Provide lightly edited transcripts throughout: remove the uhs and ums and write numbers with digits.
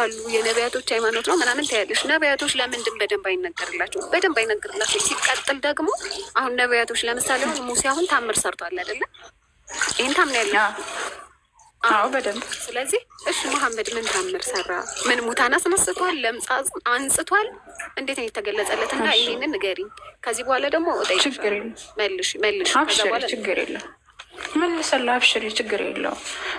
አሉ የነቢያቶች ሃይማኖት ነው ምናምን ታያለሽ። ነቢያቶች ለምንድን በደንብ አይነገርላቸው? በደንብ አይነገርላቸው። ሲቀጥል ደግሞ አሁን ነቢያቶች ለምሳሌ አሁን ሙሴ አሁን ታምር ሰርቷል አይደለ? ይህን ታምናለሽ? አዎ በደንብ። ስለዚህ እሺ መሐመድ ምን ታምር ሰራ? ምን ሙታን አስነስቷል? ለምጻ አንጽቷል? እንዴት ነው የተገለጸለት? እና ይሄንን ንገሪኝ። ከዚህ በኋላ ደግሞ ችግር የለም መልሽ። አብሽሪ፣ ችግር የለም መልሰላ፣ አብሽሪ፣ ችግር የለው።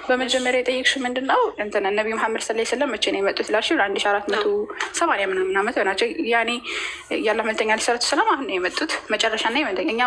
በመጀመሪያ የጠየቅሽ ምንድን ነው እንትን ነቢዩ መሐመድ ሰለላሁ ዐለይሂ ወሰለም መቼ ነው የመጡት ላልሽው 1480 ምናምን ዓመት ናቸው። ያኔ ያለ መልተኛ ሊሰረቱ ሰላም አሁን ነው የመጡት። መጨረሻና የመደኛ እኛ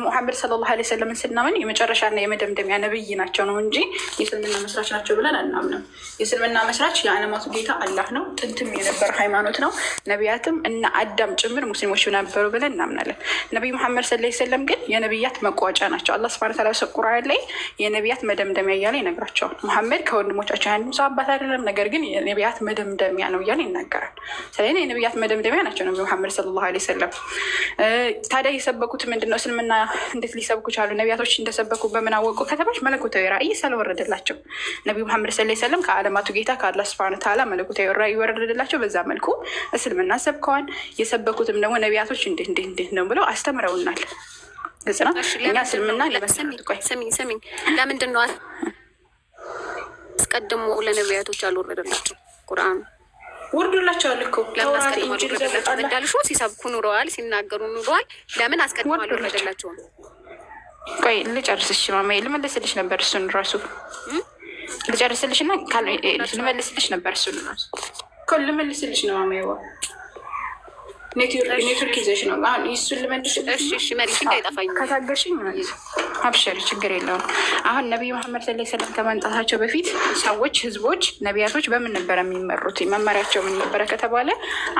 ሙሐመድ ሰለላሁ ዐለይሂ ወሰለም ስናምን የመጨረሻና የመደምደሚያ ነብይ ናቸው ነው እንጂ የእስልምና መስራች ናቸው ብለን አናምንም። የእስልምና መስራች የዓለማቱ ጌታ አላህ ነው። ጥንትም የነበረ ሃይማኖት ነው። ነቢያትም እና አዳም ጭምር ሙስሊሞች ነበሩ ብለን እናምናለን። ነቢዩ መሐመድ ሰለላሁ ዐለይሂ ወሰለም ግን የነቢያት መቋጫ ናቸው። አላህ ሱብሓነሁ ወተዓላ ቁርአን ላይ የነቢያት መደምደሚያ እያለ ይነግራቸዋል። ሙሐመድ ከወንድሞቻቸው ያንዱ ሰው አባት አይደለም፣ ነገር ግን የነቢያት መደምደሚያ ነው እያለ ይናገራል። ስለዚህ የነቢያት መደምደሚያ ናቸው ነቢ ሙሐመድ ሰለላሁ ዐለይሂ ወሰለም። ታዲያ የሰበኩት ምንድነው? እስልምና እንዴት ሊሰብኩ ቻሉ? ነቢያቶች እንደሰበኩ በምን አወቁ ከተባች መለኮታዊ ራእይ ስለወረደላቸው ነቢ ሙሐመድ ሰለላሁ ዐለይሂ ወሰለም ከዓለማቱ ጌታ ከአላህ ሱብሓነሁ ወተዓላ መለኮታዊ ራእይ ወረደላቸው። በዛ መልኩ እስልምና ሰብከዋል። የሰበኩትም ደግሞ ነቢያቶች እንዴት ነው ብለው አስተምረውናል። ግልጽ ነው። እኛ እስልምና ስሚኝ፣ ለምንድን ነው አስቀድሞ ለነቢያቶች አልወረደላቸው? ቁርአን ወርዶላቸዋል እኮ እንዳልሹ ሲሰብኩ ኑረዋል፣ ሲናገሩ ኑረዋል። ለምን አስቀድሞ አልወረደላቸውም? ቆይ ልጨርስሽ ማማዬ፣ ልመልስልሽ ነበር እሱን ራሱ ልጨርስልሽና ልመልስልሽ ነበር እሱን ራሱ ልመልስልሽ ነው ማማዬ። ኔትወርክ ይዘሽ ነው አሁን እሱን ልመልስልሽ። ከታገሽኝ አብሽሪ፣ ችግር የለውም። አሁን ነቢዩ መሐመድ ሰለላሁ ዐለይሂ ወሰለም ከመምጣታቸው በፊት ሰዎች፣ ህዝቦች፣ ነቢያቶች በምን ነበረ የሚመሩት? መመሪያቸው ምን ነበረ ከተባለ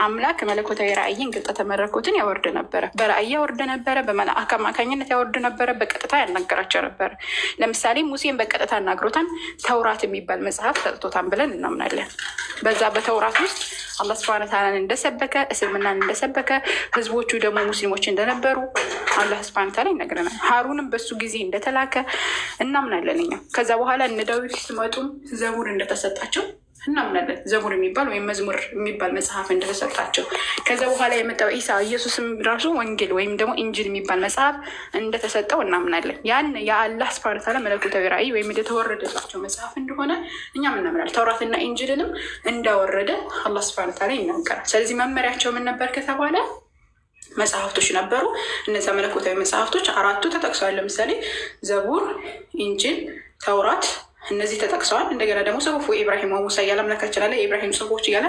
አምላክ መለኮታዊ ራእይን ግልጠተ መለኮትን ያወርድ ነበረ። በራእይ ያወርድ ነበረ፣ በመልአክ አማካኝነት ያወርድ ነበረ፣ በቀጥታ ያናገራቸው ነበረ። ለምሳሌ ሙሴን በቀጥታ አናግሮታን ተውራት የሚባል መጽሐፍ ሰጥቶታን ብለን እናምናለን። በዛ በተውራት ውስጥ አላህ ሱብሓነሁ ወተዓላን እንደሰበከ፣ እስልምናን እንደሰበከ፣ ህዝቦቹ ደግሞ ሙስሊሞች እንደነበሩ አላህ ሱብሓነሁ ወተዓላ ይነግረናል። ሀሩንም በሱ ጊዜ እንደተላከ እናምናለን እኛ። ከዛ በኋላ እነ ዳዊት ሲመጡም ዘቡር እንደተሰጣቸው እናምናለን። ዘቡር የሚባል ወይም መዝሙር የሚባል መጽሐፍ እንደተሰጣቸው። ከዛ በኋላ የመጣው ኢሳ ኢየሱስም ራሱ ወንጌል ወይም ደግሞ ኢንጅል የሚባል መጽሐፍ እንደተሰጠው እናምናለን። ያን የአላህ ሱብሓነሁ ወተዓላ መለኮታዊ ራእይ ወይም እንደተወረደላቸው መጽሐፍ እንደሆነ እኛም እናምናለን። ተውራትና ኢንጅልንም እንዳወረደ አላህ ሱብሓነሁ ወተዓላ ይናገራል። ስለዚህ መመሪያቸው ምን ነበር ከተባለ መጽሐፍቶች ነበሩ። እነዚያ መለኮታዊ መጽሐፍቶች አራቱ ተጠቅሰዋል። ለምሳሌ ዘቡር፣ ኢንጅል፣ ተውራት እነዚህ ተጠቅሰዋል። እንደገና ደግሞ ጽሁፉ ኢብራሂም ወሙሳ እያለ አምላካችን አለ የኢብራሂም ጽሁፎች እያለ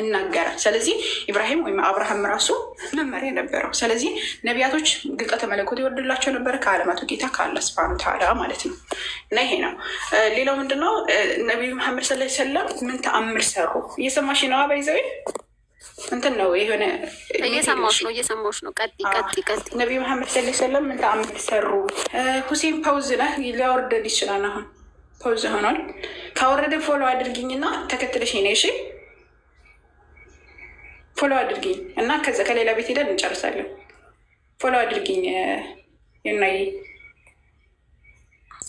እናገራል። ስለዚህ ኢብራሂም ወይም አብርሃም ራሱ መመሪያ ነበረው። ስለዚህ ነቢያቶች ግልጠተ መለኮት ይወርድላቸው ነበረ ከዓለማቱ ጌታ ከአላህ ሱብሓነሁ ወተዓላ ማለት ነው። እና ይሄ ነው። ሌላው ምንድነው? ነቢዩ መሐመድ ሰለላሁ ዐለይሂ ወሰለም ምን ተአምር ሰሩ? እየሰማሽ ነው አባይዘዊ እንትን ነው የሆነ እየሰማሁሽ ነው። ቀጥ ነቢዩ መሐመድ ሰለላሁ ዐለይሂ ወሰለም ምን ተአምር ሰሩ? ሁሴን ፓውዝ ነህ ሊያወርደን ይችላል። አሁን ፓውዝ ሆኗል። ካወረደ ፎሎ አድርጊኝና ተከትለሽ ነ እሺ፣ ፎሎ አድርጊኝ እና ከዛ ከሌላ ቤት ሄደን እንጨርሳለን። ፎሎ አድርጊኝ። የናይ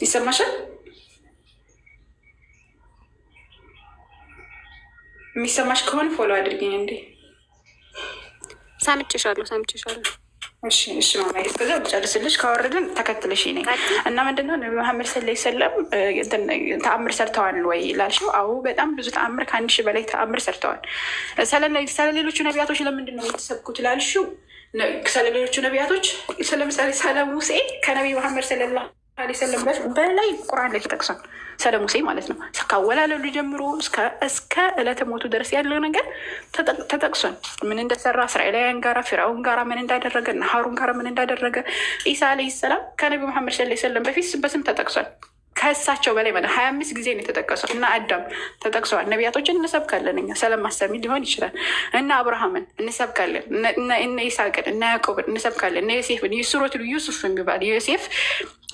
ይሰማሻል? የሚሰማሽ ከሆነ ፎሎ አድርጊኝ። እንዴ ሰምቼሻለሁ። እሺ ማማ እስከዛ ብጨርስልሽ ካወረድን ተከትልሽ ነኝ እና ምንድነው ነቢ መሐመድ ሰለላሁ ዐለይሂ ወሰለም ተአምር ሰርተዋል ወይ ላልሽው፣ አዎ በጣም ብዙ ተአምር ከ1000 በላይ ተአምር ሰርተዋል። ስለሌሎቹ ነቢያቶች ለምንድን ነው የተሰብኩት ላልሽው፣ ስለሌሎቹ ነቢያቶች ስለምሳሌ ስለ ሙሴ ከነቢ መሐመድ ሰለላሁ ዐለይሂ ወሰለም በላይ ቁርአን ላይ ተጠቅሷል። ስለ ሙሴ ማለት ነው። ካወላለዱ ጀምሮ እስከ ዕለተ ሞቱ ድረስ ያለው ነገር ተጠቅሷል። ምን እንደሰራ እስራኤላውያን ጋራ ፊርዓውን ጋራ ምን እንዳደረገ እና ሀሩን ጋራ ምን እንዳደረገ ኢሳ ዓለይሂ ሰላም ከነቢ መሐመድ ሰለላሁ ዐለይሂ ወሰለም በፊት በስም ተጠቅሷል። ከእሳቸው በላይ ማለት 25 ጊዜ ነው የተጠቀሰው። እና አዳም ተጠቅሰዋል። ነቢያቶችን እንሰብካለን እኛ ሰለማሰሚ ሊሆን ይችላል። እና አብርሃምን እንሰብካለን፣ እነ ይስሐቅን እና ያዕቆብን እንሰብካለን፣ እነ ዮሴፍን ሱረቱል ዩሱፍ የሚባል ዮሴፍ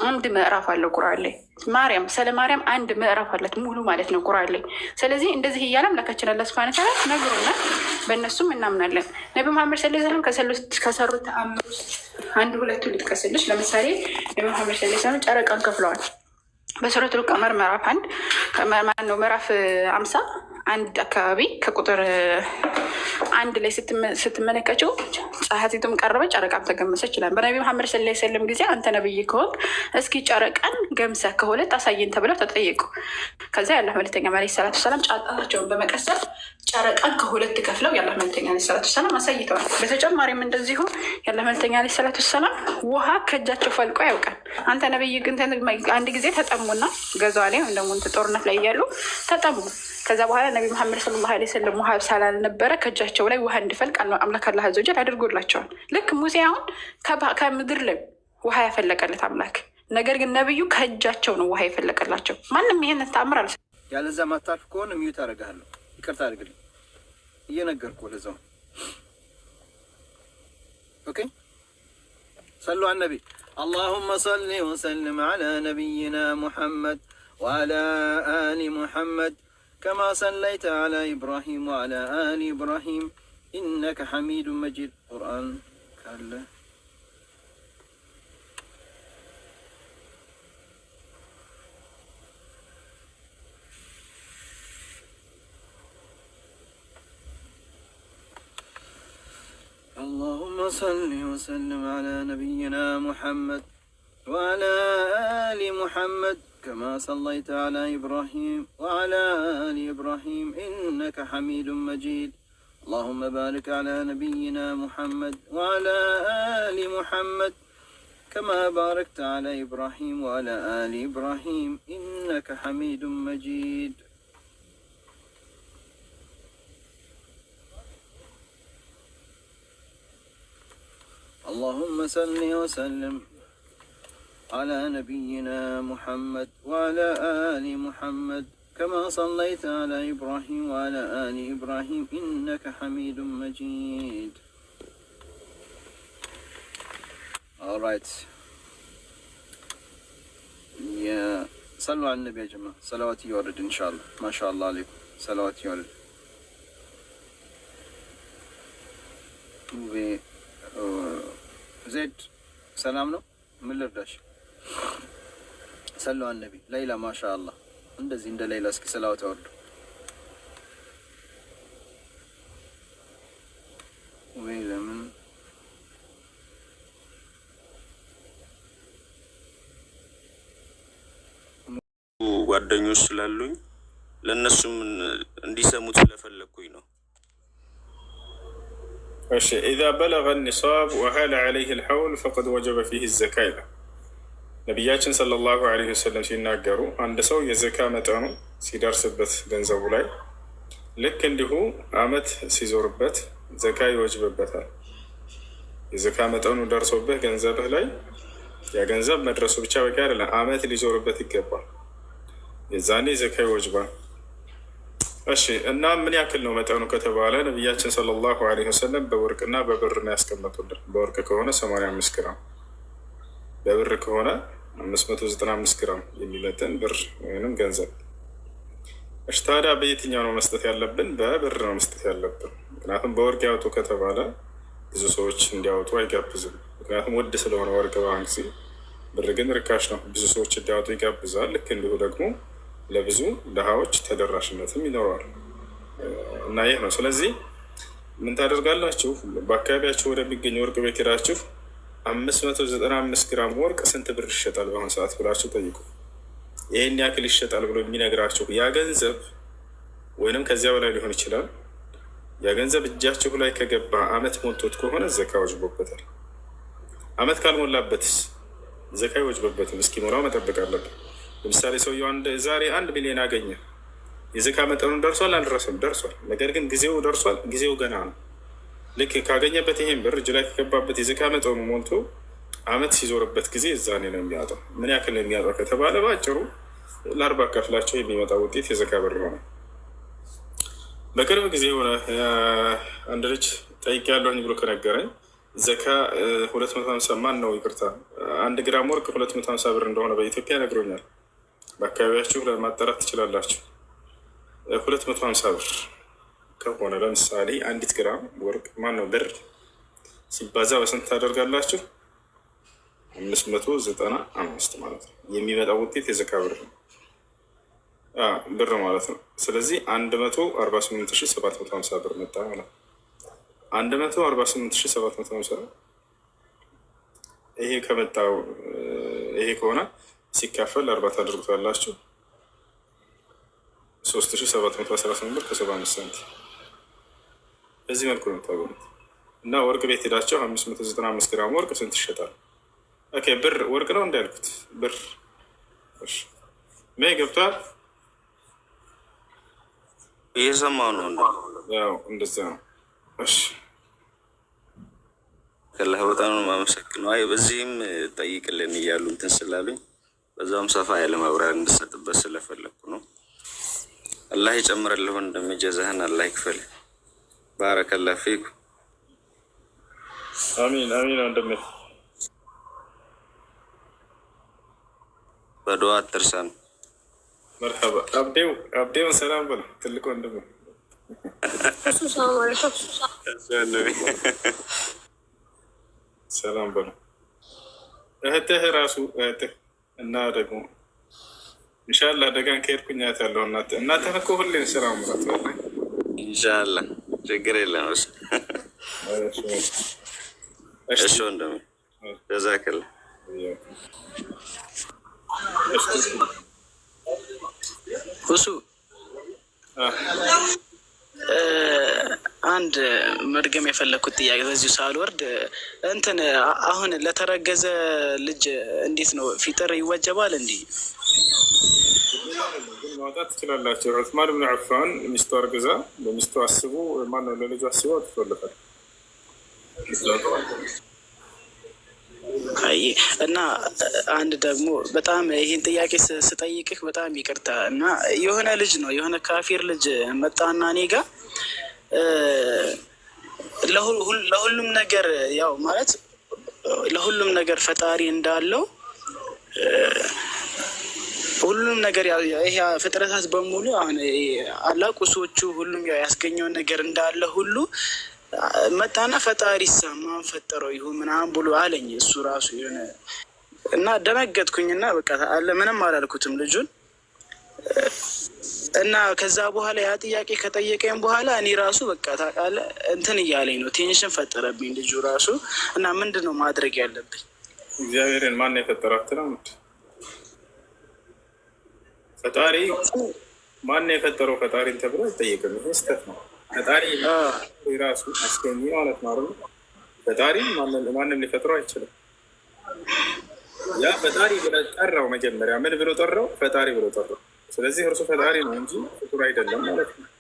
አንድ ምዕራፍ አለው ቁርአን ላይ። ማርያም ስለ ማርያም አንድ ምዕራፍ አለት ሙሉ ማለት ነው ቁርአን ላይ። ስለዚህ እንደዚህ እያለ አምላካችን አላህ ሱብሓነሁ ወተዓላ ነግሮናል። በእነሱም እናምናለን። ነቢ መሐመድ ሰለላሁ ዐለይሂ ወሰለም ከሰሩት ተአምር ውስጥ አንድ ሁለቱ ልጥቀስልሽ። ለምሳሌ ነቢ መሐመድ ሰለላሁ ዐለይሂ ወሰለም ጨረቃን ከፍለዋል። በሱረቱል ቀመር ምዕራፍ 1 ምዕራፍ 50 አንድ አካባቢ ከቁጥር አንድ ላይ ስትመለከችው ፀሐይቱም ቀረበች ጨረቃም ተገመሰች ይላል። በነቢ መሐመድ ሰለላሁ ዐለይሂ ወሰለም ጊዜ አንተ ነብይ ከሆንክ እስኪ ጨረቃን ገምሰህ ከሁለት አሳየን ተብለው ተጠየቁ። ከዛ ያላህ መልክተኛ ዓለይሂ ሰላቱ ሰላም ጫጣቸውን በመቀሰፍ ጨረቃን ከሁለት ከፍለው ያላህ መልክተኛ ዓለይሂ ሰላቱ ሰላም አሳይተዋል። በተጨማሪም እንደዚሁ ያላህ መልክተኛ ዓለይሂ ሰላቱ ሰላም ውሃ ከእጃቸው ፈልቆ ያውቃል። አንተ ነብይ ግን አንድ ጊዜ ተጠሙና ገዛሌ ወይም ደግሞ ጦርነት ላይ እያሉ ተጠሙ። ከዛ በኋላ ነቢ መሐመድ ሰለላሁ ዐለይሂ ወሰለም ውሃ ስላልነበረ ከእጃቸው ላይ ውሃ እንዲፈልቅ አምላክ አላህ አዘወጀል አድርጎላቸዋል። ልክ ሙሴ አሁን ከምድር ላይ ውሃ ያፈለቀለት አምላክ፣ ነገር ግን ነብዩ ከእጃቸው ነው ውሃ የፈለቀላቸው። ማንም ይሄን ተአምር አለ። ያለዛ ማታልፍ ከሆነ ሚዩት አደርግሃለሁ። ይቅርታ አድርግልኝ እየነገርኩህ ለዛው። ኦኬ ሰሉ ዐለ ነቢ اللهم صل وسلم على نبينا محمد وعلى آل محمد كما صليت على إبراهيم وعلى آل إبراهيم إنك حميد مجيد. قرآن كله اللهم صل وسلم على نبينا محمد وعلى آل محمد كما صليت على إبراهيم وعلى آل إبراهيم إنك حميد مجيد. اللهم بارك على نبينا محمد وعلى آل محمد كما باركت على إبراهيم وعلى آل إبراهيم إنك حميد مجيد. اللهم صل وسلم على نبينا محمد وعلى آل محمد كما صليت على إبراهيم وعلى آل إبراهيم إنك حميد مجيد. Alright. يا صلوا على النبي يا جماعة. صلوات يورد إن شاء الله. ما شاء الله عليكم. صلوات يورد. زيد سلام له من لرداش. صلوا على النبي. ليلى ما شاء الله. እንደዚህ እንደ ሌላ እስኪ ሰላዋት አወርዱ ወይ ለምን ጓደኞች ስላሉኝ ለነሱም እንዲሰሙት ስለፈለኩኝ ነው። እሺ إذا بلغ النصاب وهال عليه الحول فقد وجب فيه الزكاة. ነቢያችን ሰለላሁ ዐለይሂ ወሰለም ሲናገሩ አንድ ሰው የዘካ መጠኑ ሲደርስበት ገንዘቡ ላይ ልክ እንዲሁ አመት ሲዞርበት ዘካ ይወጅብበታል። የዘካ መጠኑ ደርሶብህ ገንዘብህ ላይ ያ ገንዘብ መድረሱ ብቻ በቂ አይደለም፣ አመት ሊዞርበት ይገባል። የዛኔ ዘካ ይወጅባል። እሺ እና ምን ያክል ነው መጠኑ ከተባለ ነቢያችን ሰለላሁ ዐለይሂ ወሰለም በወርቅና በብር ነው ያስቀመጡልን። በወርቅ ከሆነ 85 ግራም፣ በብር ከሆነ 595 ግራም የሚመጥን ብር ወይም ገንዘብ። እሺ ታዲያ በየትኛው ነው መስጠት ያለብን? በብር ነው መስጠት ያለብን። ምክንያቱም በወርቅ ያወጡ ከተባለ ብዙ ሰዎች እንዲያወጡ አይጋብዝም። ምክንያቱም ውድ ስለሆነ ወርቅ በአሁን ጊዜ፣ ብር ግን ርካሽ ነው፣ ብዙ ሰዎች እንዲያወጡ ይጋብዛል። ልክ እንዲሁ ደግሞ ለብዙ ድሃዎች ተደራሽነትም ይኖረዋል እና ይህ ነው። ስለዚህ ምን ታደርጋላችሁ? በአካባቢያችሁ ወደሚገኝ ወርቅ ቤት ሄዳችሁ 595 ግራም ወርቅ ስንት ብር ይሸጣል በአሁኑ ሰዓት ብላችሁ ጠይቁ። ይህን ያክል ይሸጣል ብሎ የሚነግራችሁ ያ ገንዘብ ወይንም ከዚያ በላይ ሊሆን ይችላል። ያ ገንዘብ እጃችሁ ላይ ከገባ አመት ሞልቶት ከሆነ ዘካ ወጅቦበታል። አመት ካልሞላበትስ ዘካ ይወጅበበትም። እስኪሞላው መጠበቅ አለብን። ለምሳሌ ሰውየው ዛሬ 1 ሚሊዮን አገኘ። የዘካ መጠኑን ደርሷል አልደረሰም? ደርሷል። ነገር ግን ጊዜው ደርሷል፣ ጊዜው ገና ነው። ልክ ካገኘበት ይሄን ብር እጅ ላይ ከገባበት የዘካ መጠኑ ሞልቶ አመት ሲዞርበት ጊዜ እዛኔ ነው የሚያጣው። ምን ያክል ነው የሚያጣው ከተባለ በአጭሩ ለ40 ከፍላቸው የሚመጣ ውጤት የዘካ ብር ይሆናል። በቅርብ ጊዜ የሆነ አንድ ልጅ ጠይቄያለሁኝ ብሎ ከነገረኝ ዘካ 250 ማን ነው ይቅርታ 1 ግራም ወርቅ 250 ብር እንደሆነ በኢትዮጵያ ነግሮኛል። በአካባቢያችሁ ለማጣራት ትችላላችሁ። 250 ብር ከሆነ ለምሳሌ 1 ግራም ወርቅ ማን ነው ብር ሲባዛ በስንት ታደርጋላችሁ? 595 ማለት ነው። የሚመጣው ውጤት የዘካ ብር ነው። ብር ማለት ነው። ስለዚህ 148,750 ብር መጣ ማለት ነው። 148,750 ይሄ ከመጣው ይሄ ከሆነ ሲካፈል 40 ታደርጉታላችሁ 3,718 ብር ከ75 ሳንቲም። በዚህ መልኩ ነው የምታገኙት። እና ወርቅ ቤት ሄዳቸው 595 ግራም ወርቅ ስንት ይሸጣል? ኦኬ ብር ወርቅ ነው እንዳልኩት ብር ሜ ገብቷል። እየሰማሁ ነው። ያው እንደዛ ነው። እሺ ከላህ በጣም ነው የማመሰግነው። አይ በዚህም ጠይቅልን እያሉ እንትን ስላሉኝ በዛውም ሰፋ ያለ ማብራሪያ እንድሰጥበት ስለፈለኩ ነው። አላህ ይጨምርልህ ወንድሜ፣ ጀዛህን አላህ ይክፈል። ባረከላህ ፊኩ። አሚን አሚን ወንድሜ፣ በዱዓ አትርሳን። መርሐባ አብዴው ሰላም በል ትልቅ ወንድሜ። ሰላም በሉ እህትህ ራሱ እህትህ እና ደግሞ ኢንሻላህ ደጋን ከሄድኩኝ ያለው እናትህ እኮ ሁሌም ስራ ምራት ነው። ኢንሻላህ ችግር የለም። እሺ ወንድሜ ጀዛከላህ። እሱ አንድ መድገም የፈለግኩት ጥያቄ በዚሁ ሳልወርድ እንትን አሁን ለተረገዘ ልጅ እንዴት ነው ፊጥር ይወጀባል? እንዲህ ማውጣት ትችላላቸው። ዑስማን ብን ዐፋን ሚስቱ አርግዛ ለሚስቱ አስቡ ማነው ለልጁ አስበው ትፈልፋል። አይ እና አንድ ደግሞ በጣም ይህን ጥያቄ ስጠይቅህ በጣም ይቅርታ እና የሆነ ልጅ ነው የሆነ ካፊር ልጅ መጣና እኔ ጋር ለሁሉም ነገር ያው ማለት ለሁሉም ነገር ፈጣሪ እንዳለው ሁሉም ነገር ይሄ ፍጥረታት በሙሉ አሁን አላቁሶቹ ሁሉም ያው ያስገኘውን ነገር እንዳለ ሁሉ መጣና ፈጣሪ ማን ፈጠረው ይሁን ምናምን ብሎ አለኝ። እሱ ራሱ የሆነ እና ደነገጥኩኝና በቃ አለ ምንም አላልኩትም ልጁን እና ከዛ በኋላ ያ ጥያቄ ከጠየቀኝ በኋላ እኔ ራሱ በቃ ታውቃለህ እንትን እያለኝ ነው፣ ቴንሽን ፈጠረብኝ ልጁ ራሱ። እና ምንድን ነው ማድረግ ያለብኝ? እግዚአብሔርን ማን የፈጠራት ነው? ፈጣሪ ማን የፈጠረው ፈጣሪን ተብሎ አይጠየቅም። ይህ ስህተት ነው። ፈጣሪ ራሱ አስገኝ ማለት ነው። ፈጣሪ ማንም ሊፈጥረው አይችልም። ያ ፈጣሪ ብሎ ጠራው። መጀመሪያ ምን ብሎ ጠራው? ፈጣሪ ብሎ ጠራው። ስለዚህ እርሱ ፈጣሪ ነው እንጂ ፍጡር አይደለም ማለት ነው።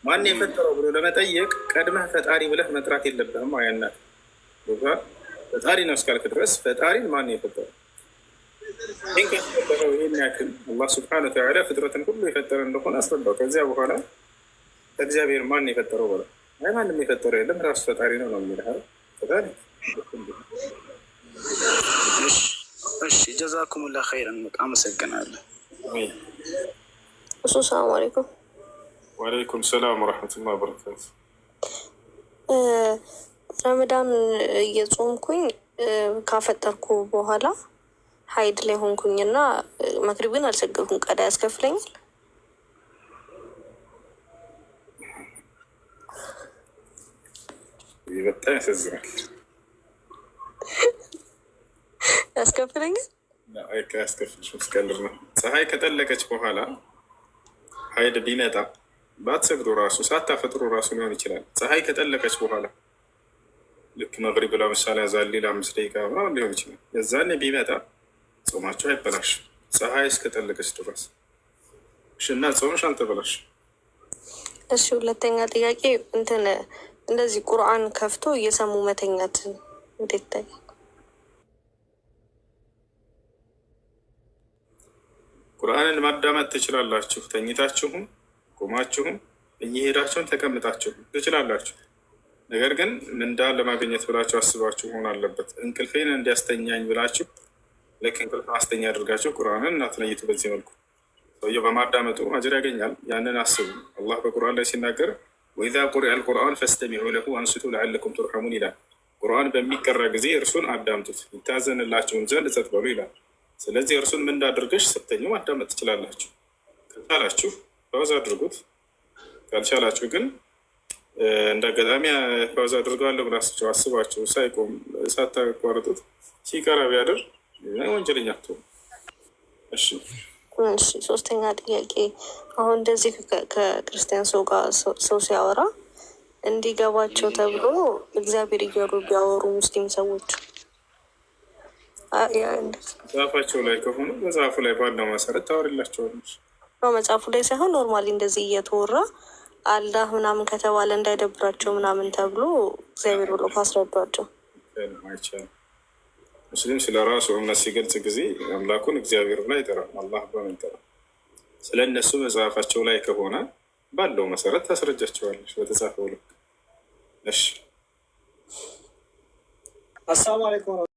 ማን የፈጠረው ብሎ ለመጠየቅ ቀድመህ ፈጣሪ ብለህ መጥራት የለብህም። አያናት ፈጣሪ ነው እስካልክ ድረስ ፈጣሪን ማን የፈጠረው? ይህን ከፈጠረው ይህን ያክል አላህ ስብሐነ ወተዓላ ፍጥረትን ሁሉ የፈጠረ እንደሆነ አስረዳው። ከዚያ በኋላ እግዚአብሔር ማን የፈጠረው በለው። አይ ማንም የፈጠረው የለም ራሱ ፈጣሪ ነው ነው የሚልህ ፈጣሪ። እሺ ጀዛኩሙላህ ኸይረን፣ በጣም አመሰግናለሁ። እሱ ሰላም አለይኩም። ወአለይኩም ሰላም ወረሕመቱላሂ ወበረካቱ። ረመዳን እየጾምኩኝ ካፈጠርኩ በኋላ ሀይድ ላይ ሆንኩኝና መግሪብን አልሰገድኩም። ቀዳ ያስከፍለኛል? በጣም ያሳዝናል። ያስከፍለኛል? ያስከፍልሽ ስቀልር ነው። ፀሐይ ከጠለቀች በኋላ ሀይድ ቢመጣ ባትሰግዱ ራሱ ሳታፈጥሩ ራሱ ሊሆን ይችላል። ፀሐይ ከጠለቀች በኋላ ልክ መግሪብ ለምሳሌ ያዛል ሌላ 5 ደቂቃ ምናምን ሊሆን ይችላል። የዛኔ ቢመጣ ጾማቸው አይበላሽ ፀሐይ እስከጠለቀች ድረስ እና ጾምሽ አልተበላሽ። እሺ ሁለተኛ ጥያቄ እንትን እንደዚህ ቁርአን ከፍቶ እየሰሙ መተኛት እንዴት ታይ? ቁርአንን ማዳመጥ ትችላላችሁ። ተኝታችሁም ቆማችሁም እየሄዳችሁም ተቀምጣችሁም ትችላላችሁ። ነገር ግን ምንዳ ለማግኘት ብላችሁ አስባችሁ መሆን አለበት። እንቅልፌን እንዲያስተኛኝ ብላችሁ ልክ እንቅልፍ ማስተኛ አድርጋችሁ ቁርአንን እናትለይቱ። በዚህ መልኩ ሰውየው በማዳመጡ አጅር ያገኛል። ያንን አስቡ። አላህ በቁርአን ላይ ሲናገር ወኢዛ ቁሪአ አልቁርአን ፈስተሚዑ ለሁ አንስቱ ለዐለኩም ቱርሐሙን ይላል። ቁርአን በሚቀራ ጊዜ እርሱን አዳምጡት ይታዘንላችሁን ዘንድ ጸጥ በሉ ይላል። ስለዚህ እርሱን ምን እንዳደርገሽ ስተኙ ማዳመጥ ትችላላችሁ። ከቻላችሁ ፓውዝ አድርጉት፣ ካልቻላችሁ ግን እንደ አጋጣሚ ፓውዝ አድርገዋለሁ ብላችሁ አስባችሁ ሳይቆም ሳታቋርጡት ሲቀራ ቢያደር ወንጀለኛ አትሆኑ። እሺ ሶስተኛ ጥያቄ፣ አሁን እንደዚህ ከክርስቲያን ሰው ጋር ሰው ሲያወራ እንዲገባቸው ተብሎ እግዚአብሔር እያሉ ቢያወሩ ሙስሊም ሰዎች መጽሐፋቸው ላይ ከሆኑ መጽሐፉ ላይ ባለው መሰረት ታወሪላቸዋለች። መጽሐፉ ላይ ሳይሆን ኖርማሊ እንደዚህ እየተወራ አላህ ምናምን ከተባለ እንዳይደብራቸው ምናምን ተብሎ እግዚአብሔር ብሎ ካስረዷቸው አይቻልም። ሙስሊም ስለ ራሱ እምነት ሲገልጽ ጊዜ አምላኩን እግዚአብሔር ብላ አይጠራም። አላህ በምን ይጠራል? ስለ እነሱ መጽሐፋቸው ላይ ከሆነ ባለው መሰረት ታስረጃቸዋለች በተጻፈው ልክ። እሺ፣ አሰላሙ አለይኩም።